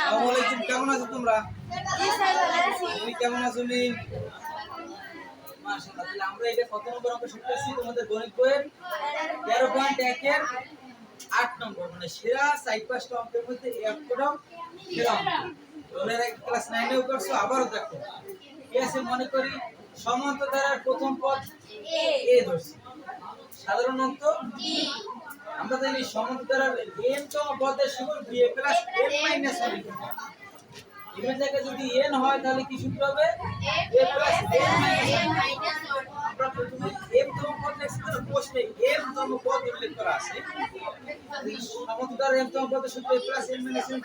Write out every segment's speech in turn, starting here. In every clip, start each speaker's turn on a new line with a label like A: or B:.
A: আসসালামু কেমন আছো তোমরা? তুমি কেমন আছো মিম? মাশাআল্লাহ। তাহলে আমরা এটা কত নম্বর অঙ্ক শিখতেছি তোমাদের গণিত বইয়ের 13.1 এর 8 নম্বর, মানে সেরা 4-5টা অঙ্কের মধ্যে এই অঙ্কটাও সেরা অঙ্ক। তোমরা ক্লাস 9 এও করছো, আবারও দেখো। কি আছে মনে করি, সমান্তরালের প্রথম পদ এ ধরছি, সাধারণত আমরা জানি সমান্তরাল n তম পদের সূত্র b a plus n minus 1। এর জায়গায় যদি n হয় তাহলে কি সূত্র হবে? a plus n minus 1। আমরা প্রথমে m তম পদ লিখছি, তার প্রশ্নে m তম পদ উল্লেখ করা আছে। সমান্তরাল m তম পদের সূত্র a plus n minus 1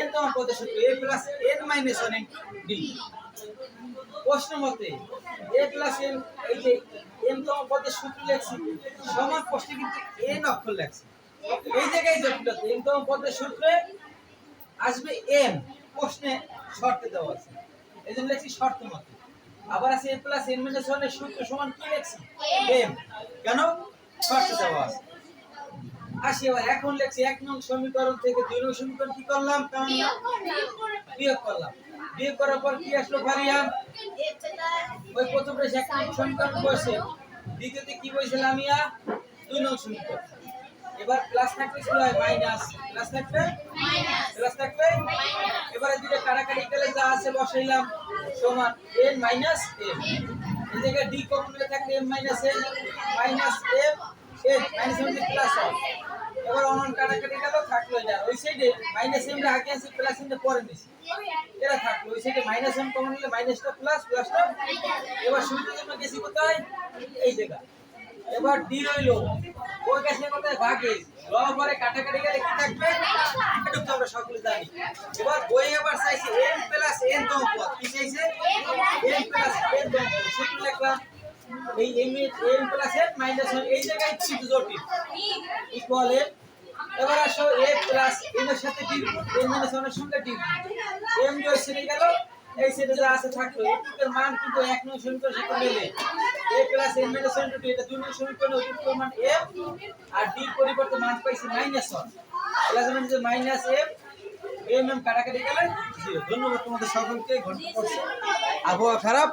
A: n তম পদের সূত্র a plus n minus 1 d। প্রশ্ন মতে a প্লাস n, এই যে n তম পদের সূত্র লিখছি, সমান প্রশ্নে কিন্তু n অক্ষর লিখছি। এই জায়গায় জটিলতা, n তম পদের সূত্রে আসবে n, প্রশ্নে শর্তে দেওয়া আছে, এজন্য লিখছি শর্ত মতে। আবার আছে a প্লাস n মাইনাস 1 এর সূত্র সমান কি লিখছি? m, কেন? শর্তে দেওয়া আছে। আসি এবার এখন লিখছি 1 নং সমীকরণ থেকে 2 নং সমীকরণ কি করলাম? বিয়োগ করলাম। বিয়োগ করার পর কি আসলো? ভ্যারিয়ান্ট। ওই প্রথমে 1 নং সমীকরণ বসে, দ্বিতীয়তে কি বসেছিলাম ইয়া? 2 নং সমীকরণ। এবার প্লাস থাকলে কি হয়? মাইনাস। প্লাস থাকলে মাইনাস, প্লাস থাকলে মাইনাস। এবারে দিলে কাটাকাটি গেলে যা আছে বসাইলাম, সমান n মাইনাস m। এই জায়গায় d কমন হয়ে থাকলে m minus n minus m n minus m plus হয়। এবার অনন কাটাকাটি গেল, থাকলো না। ওই সাইডে মাইনাস m রে আগে আছে, প্লাস m রে পরে নিছি, এরা থাকলো। ওই সাইডে মাইনাস m কমন হলে মাইনাসটা প্লাস, প্লাসটা। এবার সুবিধার জন্য গেছি কোথায়? এই জায়গা। এবার d রইলো, ওই গেছে কোথায়? ভাগে। লব পরে কাটাকাটি গেলে কি থাকবে? এটা তো আমরা সকলে জানি। এবার বই এবার চাইছে m প্লাস n তম পদ। কি চাইছে? m প্লাস n তম পদ। সূত্র লিখলাম, এই m প্লাস n মাইনাস 1, এই জায়গায় ছিল জটিল, ইকুয়াল m। এবার আসো a প্লাস n এর সাথে d, n মাইনাস 1 এর সঙ্গে d, m জয় ছেড়ে গেল, এই সেটে যা আছে থাকলো। এর মান কিন্তু 1 নং সমীকরণের সাথে মেলে। a প্লাস n মাইনাস 1 * 2, এটা 2 নং সমীকরণের অতিরিক্ত মান m, আর d পরিবর্তে মান পাইছি মাইনাস 1। তাহলে মানে যে মাইনাস m, m কাটাকাটি গেলে 0। ধন্যবাদ তোমাদের সকলকে। ঘন্টা পড়ছে, আবহাওয়া খারাপ।